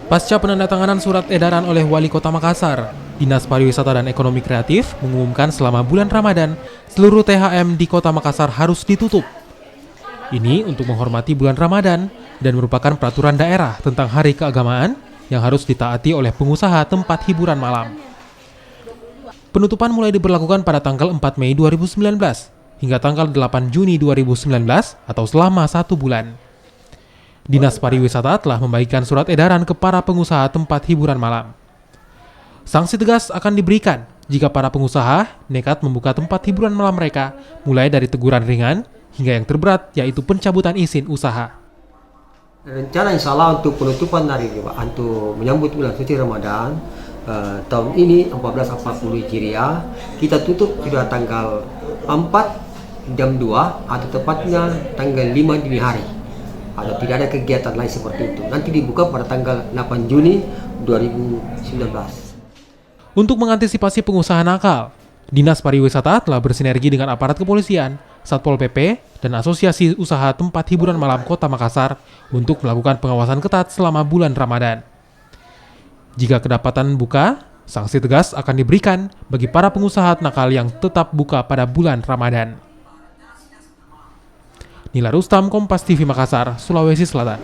Pasca penandatanganan surat edaran oleh Wali Kota Makassar, Dinas Pariwisata dan Ekonomi Kreatif mengumumkan selama bulan Ramadan, seluruh THM di Kota Makassar harus ditutup. Ini untuk menghormati bulan Ramadan dan merupakan peraturan daerah tentang hari keagamaan yang harus ditaati oleh pengusaha tempat hiburan malam. Penutupan mulai diberlakukan pada tanggal 4 Mei 2019 hingga tanggal 8 Juni 2019 atau selama 1 bulan. Dinas Pariwisata telah membagikan surat edaran ke para pengusaha tempat hiburan malam. Sanksi tegas akan diberikan jika para pengusaha nekat membuka tempat hiburan malam mereka, mulai dari teguran ringan hingga yang terberat yaitu pencabutan izin usaha. Rencana insya Allah untuk penutupan dari untuk menyambut bulan suci Ramadan tahun ini 1440 Hijriah, kita tutup sudah tanggal 4 jam 2 atau tepatnya tanggal 5 dini hari. Atau tidak ada kegiatan lain seperti itu. Nanti dibuka pada tanggal 8 Juni 2019. Untuk mengantisipasi pengusaha nakal, Dinas Pariwisata telah bersinergi dengan aparat kepolisian, Satpol PP, dan Asosiasi Usaha Tempat Hiburan Malam Kota Makassar untuk melakukan pengawasan ketat selama bulan Ramadan. Jika kedapatan buka, sanksi tegas akan diberikan bagi para pengusaha nakal yang tetap buka pada bulan Ramadan. Nila Rustam, Kompas TV Makassar, Sulawesi Selatan.